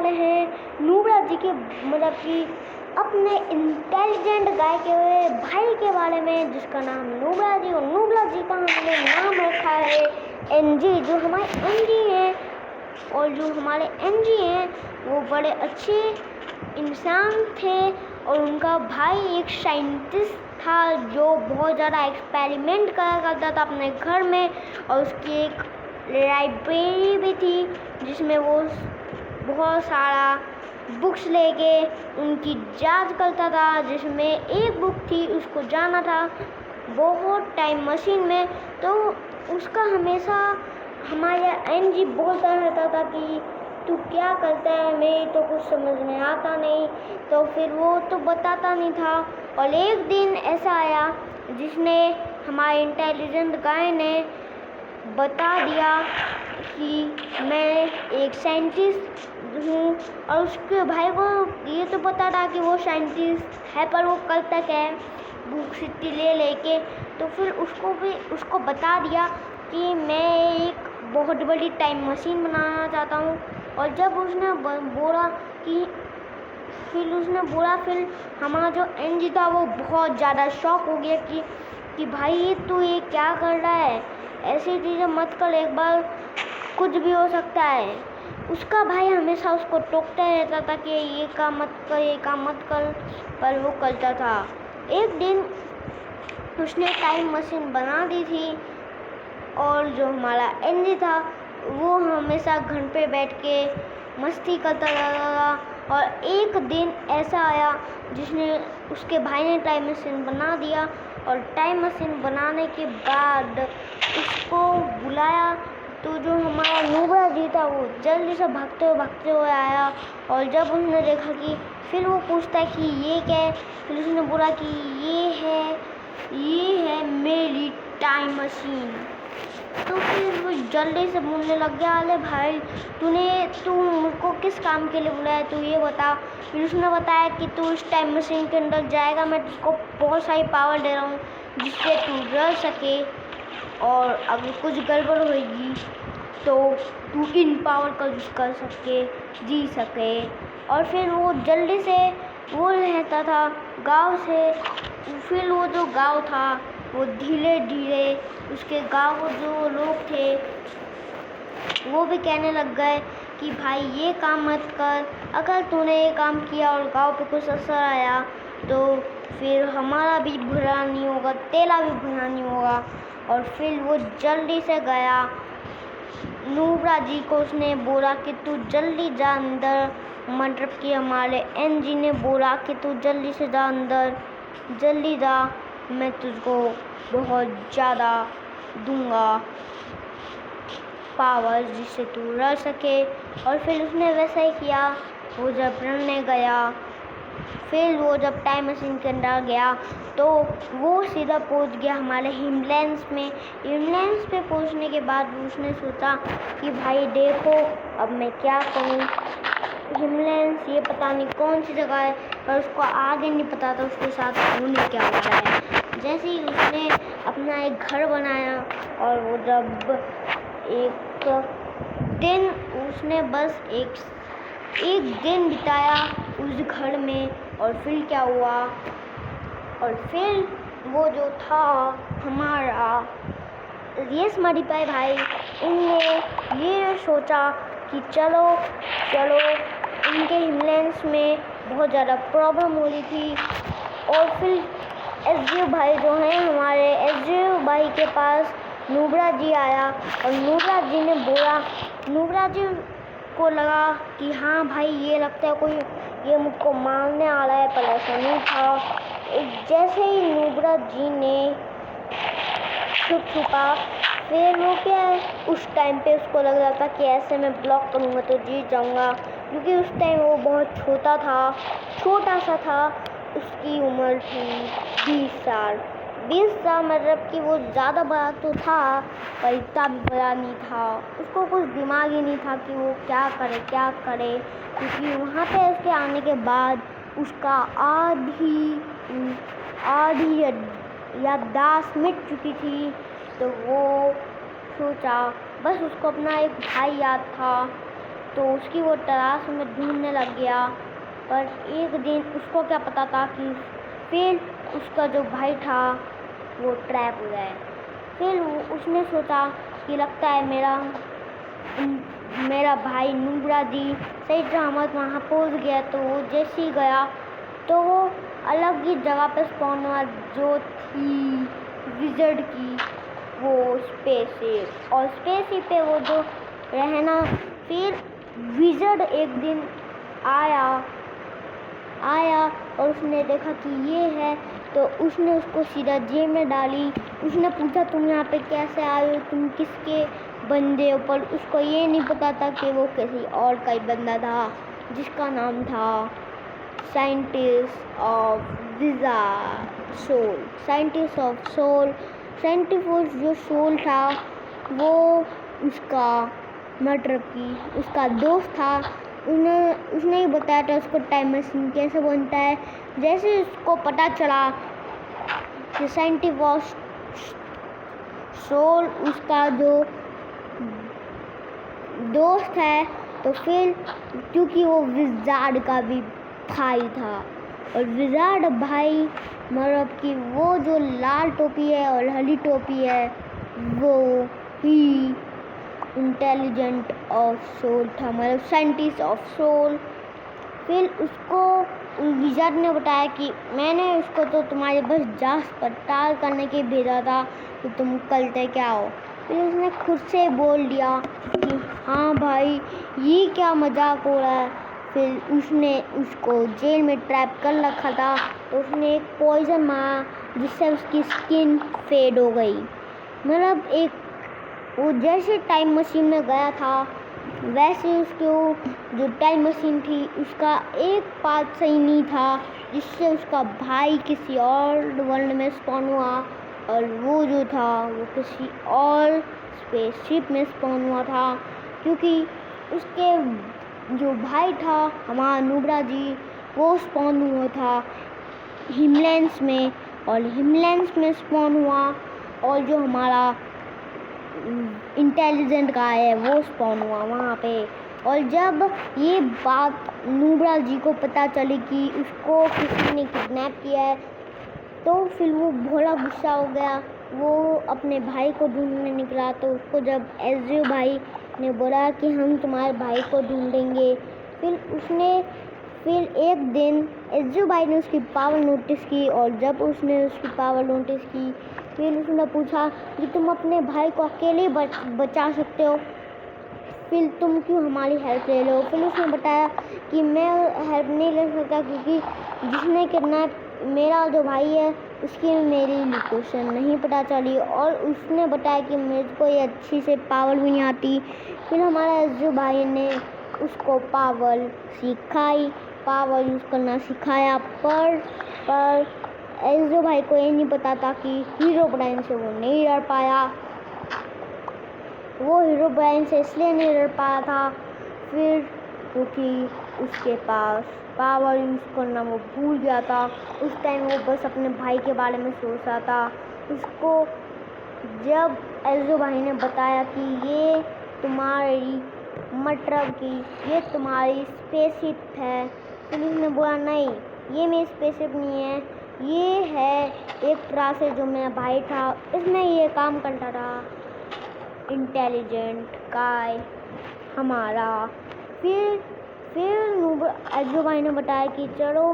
वाले हैं नूबरा जी के मतलब कि अपने इंटेलिजेंट गाय के भाई के बारे में, जिसका नाम नूबरा जी, और नूबरा जी का हमने नाम रखा है एनजी। जो हमारे एनजी हैं, और जो हमारे एनजी हैं वो बड़े अच्छे इंसान थे, और उनका भाई एक साइंटिस्ट था जो बहुत ज़्यादा एक्सपेरिमेंट करा करता था अपने घर में, और उसकी एक लाइब्रेरी भी थी जिसमें वो बहुत सारा बुक्स लेके उनकी जांच करता था, जिसमें एक बुक थी उसको जाना था बहुत टाइम मशीन में। तो उसका हमेशा हमारा एनजी बोलता रहता था कि तू क्या करता है, मेरी तो कुछ समझ में आता नहीं, तो फिर वो तो बताता नहीं था। और एक दिन ऐसा आया जिसने हमारे इंटेलिजेंट गाय ने बता दिया कि मैं एक साइंटिस्ट हूँ, और उसके भाई को ये तो पता था कि वो साइंटिस्ट है, पर वो करता क्या है बुक सिटी ले लेके। तो फिर उसको बता दिया कि मैं एक बहुत बड़ी टाइम मशीन बनाना चाहता हूँ। और जब उसने बोला कि फिर हमारा जो एनजी था वो बहुत ज़्यादा शॉक हो गया कि भाई तू ये क्या कर रहा है, ऐसी चीज़ें मत कर, एक बार कुछ भी हो सकता है। उसका भाई हमेशा उसको टोकता रहता था कि ये काम मत कर, पर वो करता था। एक दिन उसने टाइम मशीन बना दी थी, और जो हमारा एनजी था वो हमेशा घर पे बैठ के मस्ती करता रहता था। और एक दिन ऐसा आया जिसने उसके भाई ने टाइम मशीन बना दिया, और टाइम मशीन बनाने के बाद उसको बुलाया। तो जो हमारा नूबरा जी था वो जल्दी से भागते हुए आया, और जब उसने देखा कि फिर वो पूछता कि ये क्या है, फिर उसने बोला कि ये है मेरी टाइम मशीन। तो फिर वो जल्दी से बोलने लग गया, अरे भाई तू मुझको किस काम के लिए बुलाया, तू ये बता। फिर उसने बताया कि तू इस टाइम मशीन के अंदर जाएगा, मैं तुझको बहुत सारी पावर दे रहा हूँ जिससे तू रह सके, और अगर कुछ गड़बड़ होगी तो तू इन पावर का यूज़ कर सके, जी सके। और फिर वो जल्दी से वो रहता था गांव से। फिर वो जो गांव था वो धीरे धीरे उसके गांव जो लोग थे वो भी कहने लग गए कि भाई ये काम मत कर, अगर तूने ये काम किया और गांव पे कुछ असर आया तो फिर हमारा भी भला नहीं होगा, तेरा भी भला नहीं होगा। और फिर वो जल्दी से गया, नूबरा जी को उसने बोला कि तू जल्दी जा अंदर, मतलब कि हमारे एनजी ने बोला कि तू जल्दी से जा अंदर, जल्दी जा, मैं तुझको बहुत ज़्यादा दूंगा पावर जिससे तू रह सके। और फिर उसने वैसा ही किया। वो जब रनने गया, फिर वो जब टाइम मशीन के अंदर गया तो वो सीधा पहुंच गया हमारे हिमलैंड्स में। हिमलैंड्स पे पहुंचने के बाद उसने सोचा कि भाई देखो अब मैं क्या करूं, हिमलैंड्स ये पता नहीं कौन सी जगह है, पर उसको आगे नहीं पता था उसके साथ होने क्या हो रहा है। जैसे ही उसने अपना एक घर बनाया, और वो जब एक दिन उसने बस एक दिन बिताया उस घर में, और फिर क्या हुआ, और फिर वो जो था हमारा रेस मॉडिफाई भाई, इनने ये सोचा कि चलो इनके हिमलैंड्स में बहुत ज़्यादा प्रॉब्लम हो रही थी। और फिर एसजीओ भाई जो हैं हमारे एसजीओ भाई के पास नूबरा जी आया, और नूबरा जी ने बोला, नूबरा जी को लगा कि हाँ भाई ये लगता है कोई ये मुझको मारने आ रहा है, पर ऐसा नहीं था। जैसे ही नूबरा जी ने छुपा, फिर वो क्या है उस टाइम पे उसको लग रहा था कि ऐसे मैं ब्लॉक करूँगा तो जीत जाऊँगा, क्योंकि उस टाइम वो बहुत छोटा सा था। उसकी उम्र थी 20 साल मतलब कि वो ज़्यादा बड़ा तो था पर इतना भी बड़ा नहीं था। उसको कुछ दिमाग ही नहीं था कि वो क्या करे, क्योंकि वहाँ पे उसके आने के बाद उसका आधी याददाश्त मिट चुकी थी। तो वो सोचा, बस उसको अपना एक भाई याद था, तो उसकी वो तलाश में ढूंढने लग गया। पर एक दिन उसको क्या पता था कि फिर उसका जो भाई था वो ट्रैप हो जाए। फिर उसने सोचा कि लगता है मेरा भाई नुब्रा जी सही सलामत वहाँ पहुँच गया। तो वो जैसे ही गया तो वो अलग ही जगह पे स्पॉन हुआ जो थी विज़र्ड की वो स्पेसशिप। और स्पेसशिप पे वो जो रहना, फिर विज़र्ड एक दिन आया और उसने देखा कि ये है, तो उसने उसको सीधा जेल में डाली। उसने पूछा तुम यहाँ पे कैसे आए हो, तुम किसके बंदे हो? पर उसको ये नहीं पता था कि वो किसी और का ही बंदा था जिसका नाम था scientist of soul. Scientist of soul जो सोल था वो उसका मतलब कि उसका दोस्त था। उसने ही बताया था उसको टाइम मशीन कैसे बनता है। जैसे उसको पता चला कि साइंटिस्ट ऑफ सोल उसका जो दोस्त है, तो फिर क्योंकि वो विज़ार्ड का भी भाई था, और विज़ार्ड भाई मतलब कि वो जो लाल टोपी है और हरी टोपी है वो ही इंटेलिजेंट ऑफ सोल था, मतलब साइंटिस्ट ऑफ सोल। फिर उसको विज़ार्ड ने बताया कि मैंने उसको तो तुम्हारे बस जांच पड़ताल करने के भेजा था कि तुम कल तक क्या हो। फिर उसने खुद से बोल दिया कि हाँ भाई ये क्या मजाक हो रहा है। फिर उसने उसको जेल में ट्रैप कर रखा था, तो उसने एक पॉइजन मारा जिससे उसकी स्किन फेड हो गई। मतलब एक वो जैसे टाइम मशीन में गया था वैसे उसकी जो टाइम मशीन थी उसका एक पार्ट सही नहीं था, जिससे उसका भाई किसी और वर्ल्ड में स्पॉन हुआ और वो जो था वो किसी और स्पेसशिप में स्पॉन हुआ था। क्योंकि उसके जो भाई था हमारा नुब्रा जी वो स्पॉन हुआ था हिमलैंड्स में, और हिमलैंड्स में स्पॉन हुआ, और जो हमारा इंटेलिजेंट का है वो स्पॉन हुआ वहाँ पे। और जब ये बात नुब्रा जी को पता चली कि उसको किसी ने किडनैप किया है, तो फिर वो बड़ा गुस्सा हो गया। वो अपने भाई को ढूंढने निकला, तो उसको जब एज़्यू भाई ने बोला कि हम तुम्हारे भाई को ढूंढेंगे, फिर एक दिन एज़्यू भाई ने उसकी पावर नोटिस की, और जब उसने उसकी पावर नोटिस की फिर उसने पूछा कि तुम अपने भाई को अकेले बचा सकते हो, फिर तुम क्यों हमारी हेल्प ले लो। फिर उसने बताया कि मैं हेल्प नहीं ले सकता क्योंकि जिसने किडनैप मेरा जो भाई है उसकी मेरी लोकेशन नहीं पता चली, और उसने बताया कि मेरे को ये अच्छी से पावर भी नहीं आती। फिर हमारा जो भाई ने उसको पावर यूज़ करना सिखाया, पर एज़ो भाई को ये नहीं पता था कि हीरो ब्राइन से वो नहीं लड़ पाया। वो हीरो ब्राइन से इसलिए नहीं लड़ पाया था फिर क्योंकि उसके पास पावर यूज़ करना वो भूल गया था। उस टाइम वो बस अपने भाई के बारे में सोच रहा था। उसको जब एज़ो भाई ने बताया कि ये तुम्हारी मतलब कि ये तुम्हारी स्पेसशिप है, फिर उसने बोला नहीं ये मेरी स्पेसशिप नहीं है, ये है एक तरह से जो मेरा भाई था इसमें ये काम करता था इंटेलिजेंट गाय हमारा। फिर एज़ो भाई ने बताया कि चलो,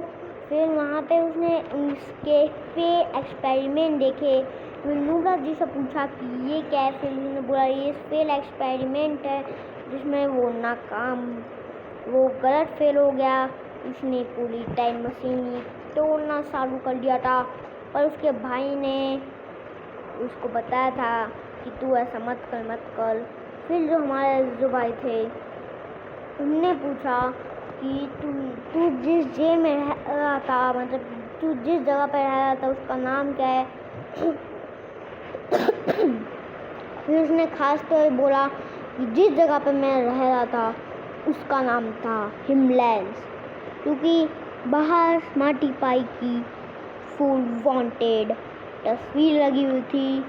फिर वहाँ पे उसने उसके फेल एक्सपेरिमेंट देखे। फिर नुब्रा जी से पूछा कि ये क्या है, फिर उन्होंने बोला ये फेल एक्सपेरिमेंट है जिसमें वो गलत फेल हो गया। उसने पूरी टाइम मशीन तोड़ना चालू कर दिया था, पर उसके भाई ने उसको बताया था कि तू ऐसा मत कर। फिर जो हमारे जो भाई थे उनने पूछा कि तू जिस जेल में रह रहा था, मतलब तू जिस जगह पर रह रहा था उसका नाम क्या है। फिर उसने खास तौर बोला कि जिस जगह पर मैं रह रहा था उसका नाम था हिमलैंड्स, क्योंकि बाहर स्मार्टी पाई की फुल वांटेड तस्वीर लगी हुई थी,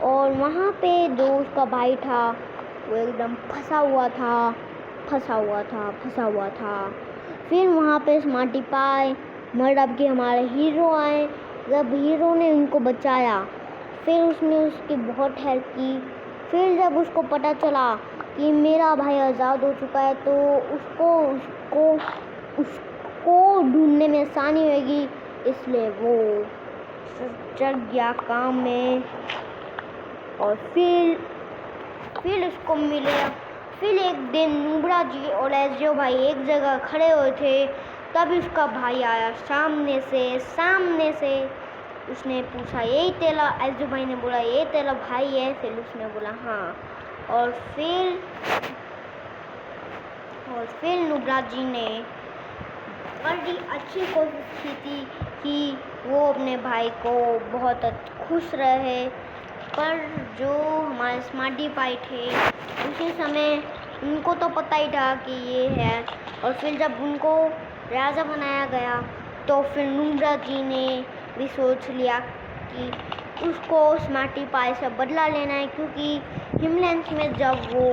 और वहाँ पे जो उसका भाई था वो एकदम फंसा हुआ था फंसा हुआ था। फिर वहाँ पे स्मार्टी पाई मतलब कि हमारे हीरो आए। जब हीरो ने उनको बचाया फिर उसने उसकी बहुत हेल्प की। फिर जब उसको पता चला कि मेरा भाई आज़ाद हो चुका है तो उसको ढूंढने में आसानी होगी, इसलिए वो चल गया काम में। और फिर उसको मिले। फिर एक दिन नुब्रा जी और एसजो भाई एक जगह खड़े हुए थे, तब उसका भाई आया सामने से। उसने पूछा यही तेरा, एसजो भाई ने बोला ये तेरा भाई है। फिर उसने बोला हाँ। और फिर नुब्रा जी ने बड़ी अच्छी कोशिश की थी कि वो अपने भाई को बहुत खुश रहे। पर जो हमारे स्मार्टी पाई थे उसी समय उनको तो पता ही था कि ये है। और फिर जब उनको राजा बनाया गया तो फिर नुब्रा जी ने भी सोच लिया कि उसको स्मार्टी पाई से बदला लेना है, क्योंकि हिमलैंड में जब वो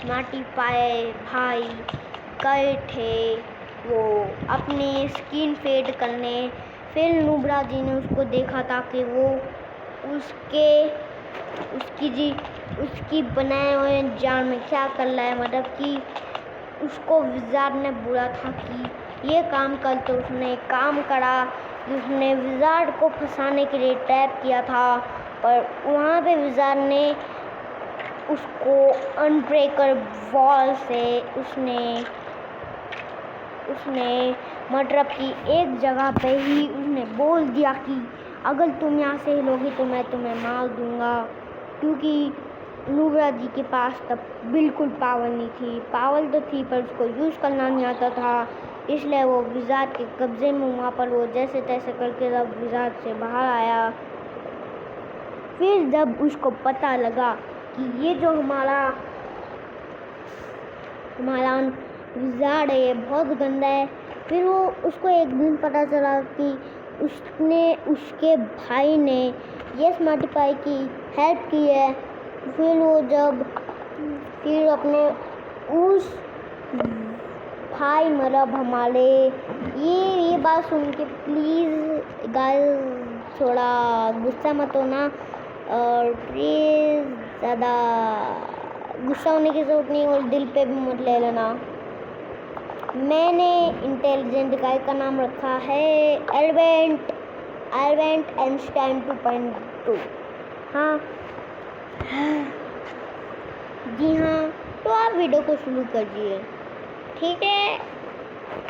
स्मार्टी पाई भाई गए थे वो अपनी स्किन फेड करने, फिर नुब्रा जी ने उसको देखा था कि वो उसकी बनाए हुए जाल में क्या कर रहा है। मतलब कि उसको विज़ार्ड ने बोला था कि ये काम कर, तो उसने काम करा। उसने विज़ार्ड को फंसाने के लिए ट्रैप किया था, पर वहाँ पे विज़ार्ड ने उसको अनब्रेकर वॉल से उसने मतलब कि एक जगह पे ही उसने बोल दिया कि अगर तुम यहाँ से हिलोगी तो मैं तुम्हें मार दूँगा। क्योंकि नुब्रा जी के पास तब बिल्कुल पावर नहीं थी। पावर तो थी पर उसको यूज़ करना नहीं आता था, इसलिए वो विज़ार्ड के कब्जे में वहाँ पर वो जैसे तैसे करके जब विज़ार्ड से बाहर आया। फिर जब उसको पता लगा कि ये जो हमारा विज़ार्ड है ये बहुत गंदा है, फिर उसको एक दिन पता चला कि उसके भाई ने ये स्मार्टी पाई की हेल्प की है। फिर अपने उस भाई मतलब हमारे ये बात सुन के प्लीज़ गाइस थोड़ा गुस्सा मत होना, और प्लीज़ ज़्यादा गुस्सा होने की ज़रूरत नहीं और दिल पे भी मत ले लेना। मैंने इंटेलिजेंट गाय का नाम रखा है एल्बर्ट आइंस्टाइन 2.2। हाँ जी हाँ, तो आप वीडियो को शुरू कर दिए, ठीक है।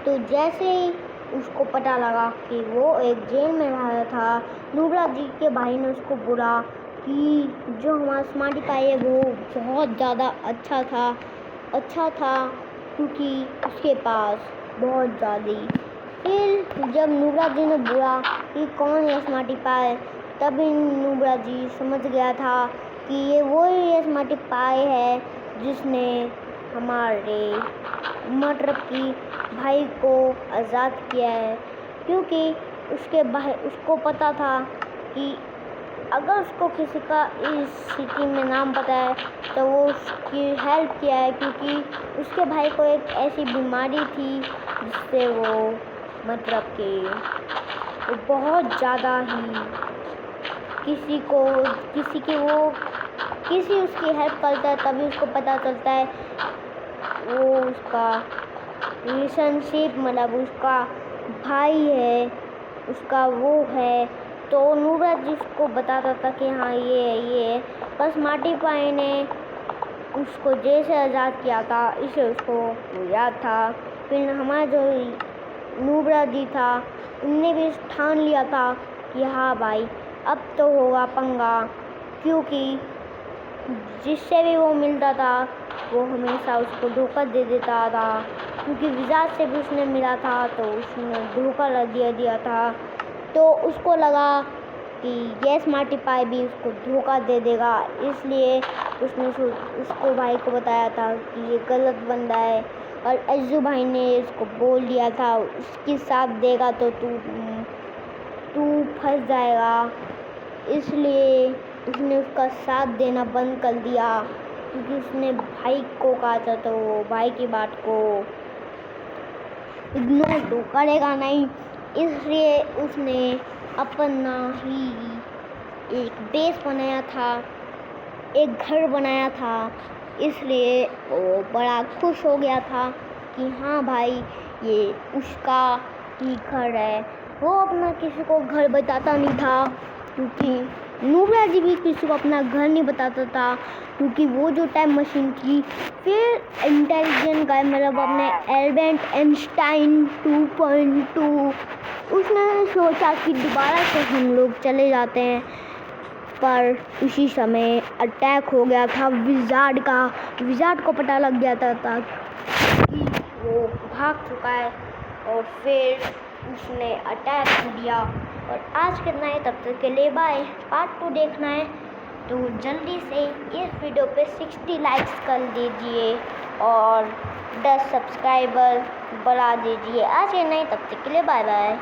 तो जैसे ही उसको पता लगा कि वो एक जेल में रहा था, नुब्रा जी के भाई ने उसको बोला कि जो हमारा स्मार्टी पाई है वो बहुत ज़्यादा अच्छा था क्योंकि उसके पास बहुत ज़्यादा। फिर जब नुब्रा जी ने बोला कि कौन है स्मार्टी पाई, तभी नुब्रा जी समझ गया था कि ये स्मार्टी पाई है जिसने हमारे मतलब कि भाई को आज़ाद किया है। क्योंकि उसको पता था कि अगर उसको किसी का इस सिटी में नाम पता है तो वो उसकी हेल्प किया है, क्योंकि उसके भाई को एक ऐसी बीमारी थी जिससे वो मतलब कि वो बहुत ज़्यादा ही किसी उसकी हेल्प करता है तभी उसको पता चलता है वो उसका रिलेशनशिप मतलब उसका भाई है, उसका वो है। तो नुब्रा जी उसको बताता था कि हाँ ये है। बस स्मार्टी पाई ने उसको जेल से आज़ाद किया था, इसे उसको याद था। फिर हमारा जो नुब्रा जी था उनने भी ठान लिया था कि हाँ भाई अब तो होगा पंगा, क्योंकि जिससे भी वो मिलता था वो हमेशा उसको धोखा दे देता था। क्योंकि विज़ार्ड से भी उसने मिला था तो उसने धोखा लग दिया था। तो उसको लगा कि ये स्मार्टी पाई भी उसको धोखा दे देगा, इसलिए उसने उसको भाई को बताया था कि ये गलत बंदा है। और एसजो भाई ने उसको बोल दिया था उसके साथ देगा तो तू फंस जाएगा, इसलिए उसने उसका साथ देना बंद कर दिया। क्योंकि उसने भाई को कहा था, तो वो भाई की बात को इग्नोर तो करेगा नहीं, इसलिए उसने अपना ही एक बेस बनाया था, एक घर बनाया था। इसलिए वो बड़ा खुश हो गया था कि हाँ भाई, ये उसका ही घर है। वो अपना किसी को घर बताता नहीं था, क्योंकि नूबरा जी भी किसी को अपना घर नहीं बताता था, क्योंकि वो जो टाइम मशीन थी। फिर इंटेलिजेंट गाय मतलब अपने एल्बर्ट आइंस्टाइन 2.2 उसने सोचा कि दोबारा से हम लोग चले जाते हैं, पर उसी समय अटैक हो गया था विज़ार्ड का। विज़ार्ड को पता लग गया था कि वो भाग चुका है, और फिर उसने अटैक किया। और आज कितना है, तब तक के लिए बाय। पार्ट 2 देखना है तो जल्दी से इस वीडियो पे 60 लाइक्स कर दीजिए और 10 सब्सक्राइबर बढ़ा दीजिए। आज के नहीं, तब तक के लिए बाय बाय।